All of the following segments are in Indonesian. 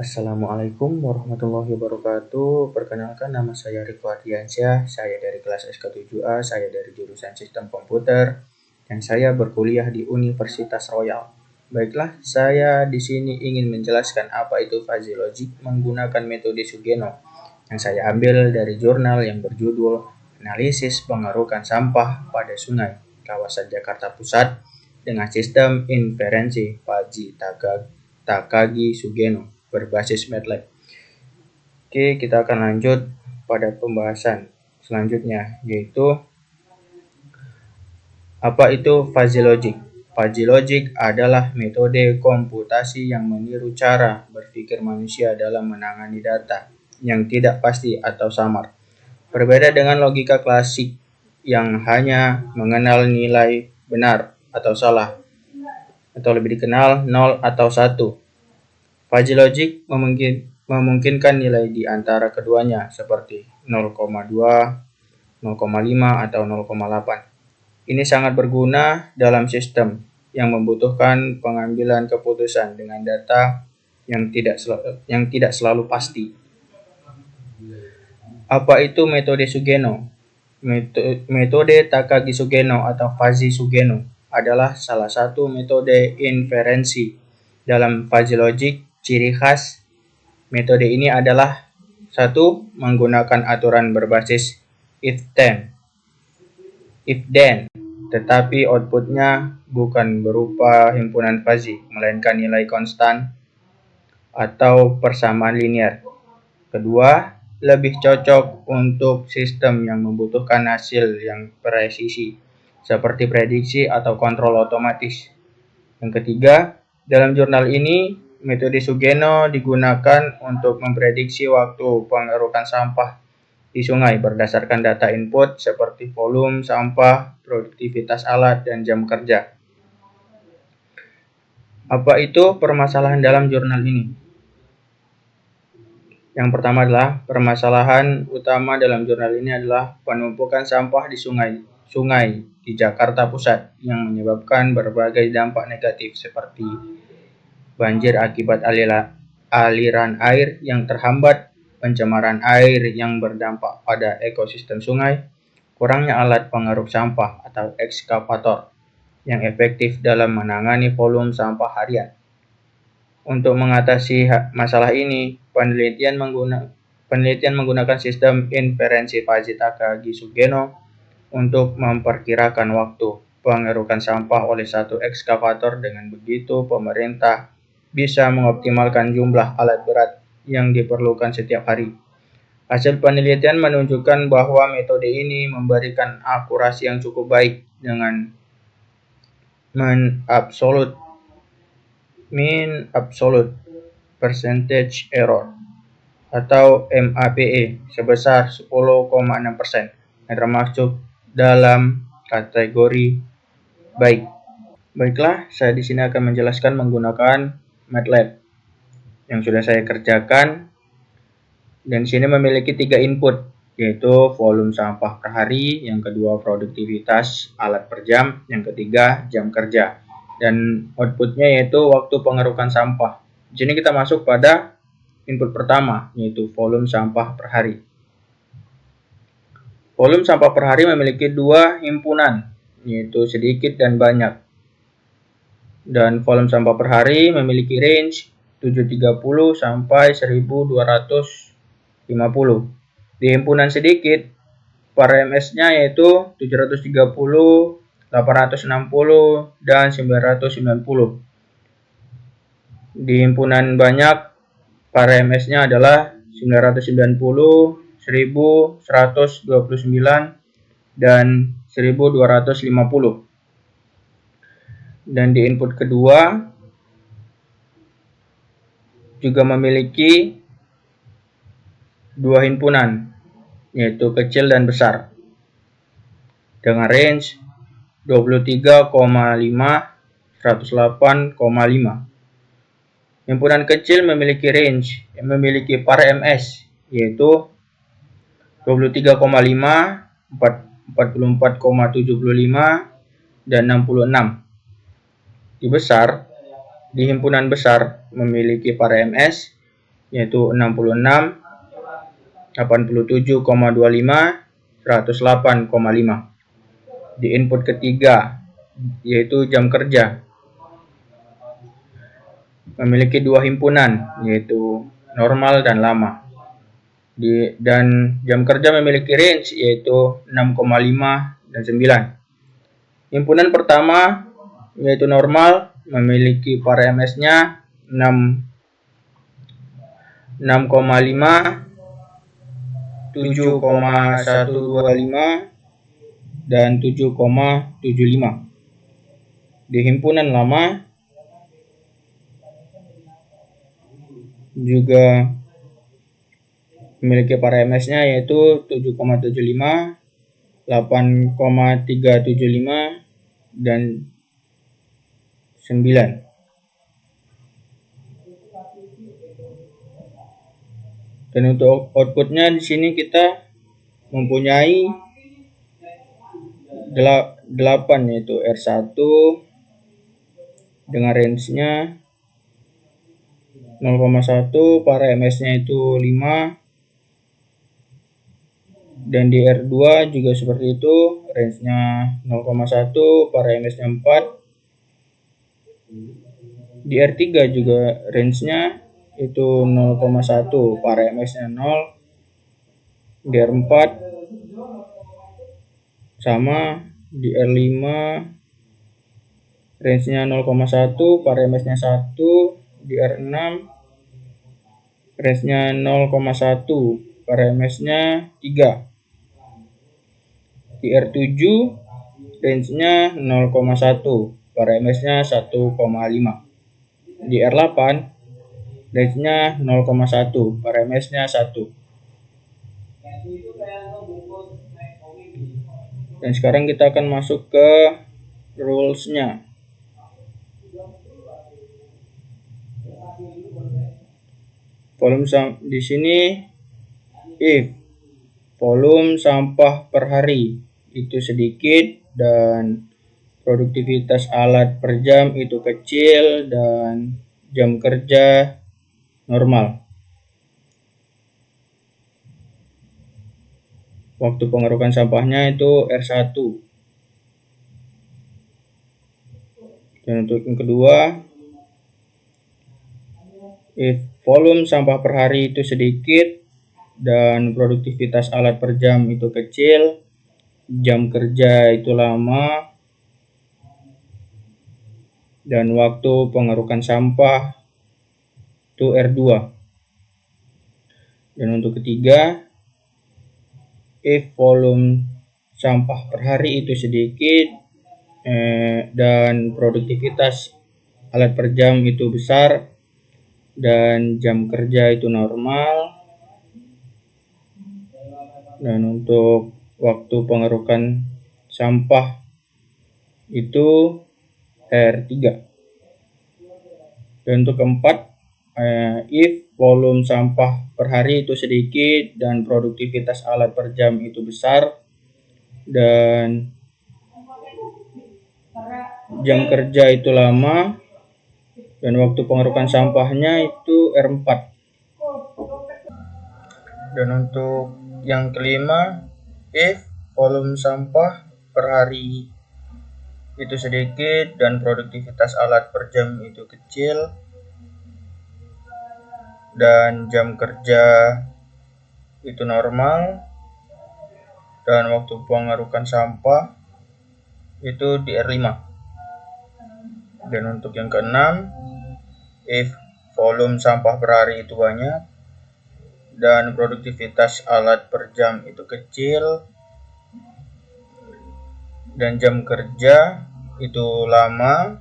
Assalamualaikum warahmatullahi wabarakatuh. Perkenalkan, nama saya Riko Ardiansyah. Saya dari kelas SK7A, saya dari jurusan Sistem Komputer, dan saya berkuliah di Universitas Royal. Baiklah, saya di sini ingin menjelaskan apa itu fuzzy logic menggunakan metode Sugeno yang saya ambil dari jurnal yang berjudul Analisis Pengerukan Sampah pada Sungai Kawasan Jakarta Pusat dengan sistem inferensi Fuzzy Takagi Sugeno berbasis MATLAB. Oke, kita akan lanjut pada pembahasan selanjutnya, yaitu apa itu fuzzy logic. Fuzzy logic adalah metode komputasi yang meniru cara berpikir manusia dalam menangani data yang tidak pasti atau samar. Berbeda dengan logika klasik yang hanya mengenal nilai benar atau salah, atau lebih dikenal 0 atau 1. Fuzzy logic memungkinkan nilai di antara keduanya seperti 0,2, 0,5, atau 0,8. Ini sangat berguna dalam sistem yang membutuhkan pengambilan keputusan dengan data yang tidak selalu pasti. Apa itu metode Sugeno? Metode Takagi Sugeno atau Fuzzy Sugeno adalah salah satu metode inferensi dalam fuzzy logic. Ciri khas metode ini adalah 1. Menggunakan aturan berbasis if-then, tetapi outputnya bukan berupa himpunan fuzzy, melainkan nilai konstan atau persamaan linear. Kedua, lebih cocok untuk sistem yang membutuhkan hasil yang presisi, seperti prediksi atau kontrol otomatis. Yang ketiga, dalam jurnal ini, metode Sugeno digunakan untuk memprediksi waktu pengerukan sampah di sungai berdasarkan data input seperti volume sampah, produktivitas alat, dan jam kerja. Apa itu permasalahan dalam jurnal ini? Yang pertama adalah permasalahan utama dalam jurnal ini adalah penumpukan sampah di sungai di Jakarta Pusat yang menyebabkan berbagai dampak negatif seperti banjir akibat aliran air yang terhambat, pencemaran air yang berdampak pada ekosistem sungai, kurangnya alat pengeruk sampah atau ekskavator yang efektif dalam menangani volume sampah harian. Untuk mengatasi masalah ini, penelitian menggunakan sistem inferensi Fuzzy Takagi Sugeno untuk memperkirakan waktu pengerukan sampah oleh satu ekskavator. Dengan begitu, pemerintah bisa mengoptimalkan jumlah alat berat yang diperlukan setiap hari. Hasil penelitian menunjukkan bahwa metode ini memberikan akurasi yang cukup baik dengan mean absolute percentage error atau MAPE sebesar 10,6% yang termasuk dalam kategori baik. Baiklah, saya di sini akan menjelaskan menggunakan MATLAB yang sudah saya kerjakan, dan sini memiliki 3 input, yaitu volume sampah per hari, yang kedua produktivitas alat per jam, yang ketiga jam kerja, dan outputnya yaitu waktu pengerukan sampah. Di sini kita masuk pada input pertama, yaitu volume sampah per hari. Volume sampah per hari memiliki 2 himpunan, yaitu sedikit dan banyak. Dan volume sampah per hari memiliki range 730 sampai 1250. Di himpunan sedikit, PRMS-nya yaitu 730, 860, dan 990. Di himpunan banyak, PRMS-nya adalah 990, 1129, dan 1250. Dan di input kedua juga memiliki 2 himpunan, yaitu kecil dan besar, dengan range 23,5, 108,5. Himpunan kecil memiliki range yang memiliki PRMS yaitu 23,5, 44,75, dan 66. Di himpunan besar memiliki PRMS yaitu 66, 87,25, 108,5. Di input ketiga, yaitu jam kerja, memiliki dua himpunan, yaitu normal dan lama. Dan jam kerja memiliki range, yaitu 6,5 dan 9. Himpunan pertama, yaitu normal, memiliki PAR-MS-nya 6,5, 7,125, dan 7,75. Di himpunan lama juga memiliki PAR-MS-nya yaitu 7,75, 8,375, dan 9. Dan untuk outputnya di sini kita mempunyai 8, yaitu R1 dengan range-nya 0,1, PAR-MS-nya itu 5, dan di R2 juga seperti itu, range-nya 0,1, PAR-MS-nya 4. Di R3 juga range-nya itu 0,1, PAR-MS-nya 0. Di R4 sama, di R5 range-nya 0,1, PAR-MS-nya 1. Di R6 range-nya 0,1, PAR-MS-nya 3. Di R7 range-nya 0,1, PAR-MS-nya 1,5. Di R8 range-nya 0,1, PAR-MS-nya 1. Dan sekarang kita akan masuk ke rules-nya. Di sini, if volume sampah per hari itu sedikit dan produktivitas alat per jam itu kecil dan jam kerja normal. Waktu pengerukan sampahnya itu R1. Dan untuk yang kedua, if volume sampah per hari itu sedikit dan produktivitas alat per jam itu kecil, jam kerja itu lama, dan waktu pengerukan sampah itu R2. Dan untuk ketiga, if volume sampah per hari itu sedikit dan produktivitas alat per jam itu besar dan jam kerja itu normal, dan untuk waktu pengerukan sampah itu R3. Dan untuk keempat, if volume sampah per hari itu sedikit dan produktivitas alat per jam itu besar dan jam kerja itu lama dan waktu pengerukan sampahnya itu R4. Dan untuk yang kelima, if volume sampah per hari itu sedikit dan produktivitas alat per jam itu kecil dan jam kerja itu normal dan waktu pengerukan sampah itu di R5. Dan untuk yang keenam, if volume sampah per hari itu banyak dan produktivitas alat per jam itu kecil dan jam kerja itu lama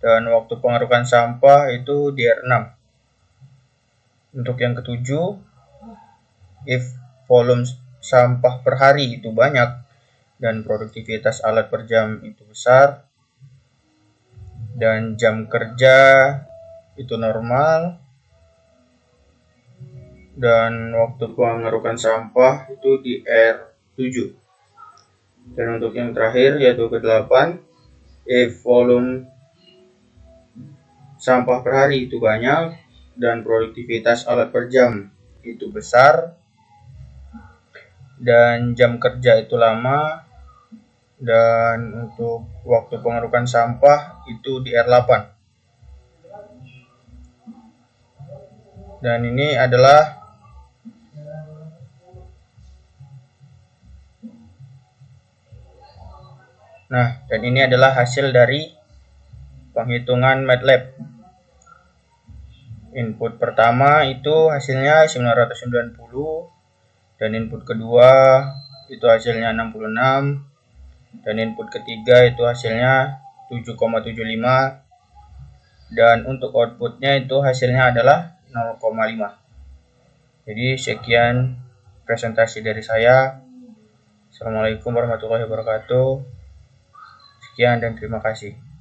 dan waktu pengerukan sampah itu di R6. Untuk yang ketujuh, if volume sampah per hari itu banyak dan produktivitas alat per jam itu besar dan jam kerja itu normal dan waktu pengerukan sampah itu di R7. Dan untuk yang terakhir yaitu ke-8, if volume sampah per hari itu banyak dan produktivitas alat per jam itu besar, dan jam kerja itu lama, dan untuk waktu pengerukan sampah itu di R8. Dan ini adalah hasil dari penghitungan MATLAB. Input pertama itu hasilnya 990, dan input kedua itu hasilnya 66, dan input ketiga itu hasilnya 7,75, dan untuk outputnya itu hasilnya adalah 0,5. Jadi sekian presentasi dari saya. Assalamualaikum warahmatullahi wabarakatuh. Sekian dan terima kasih.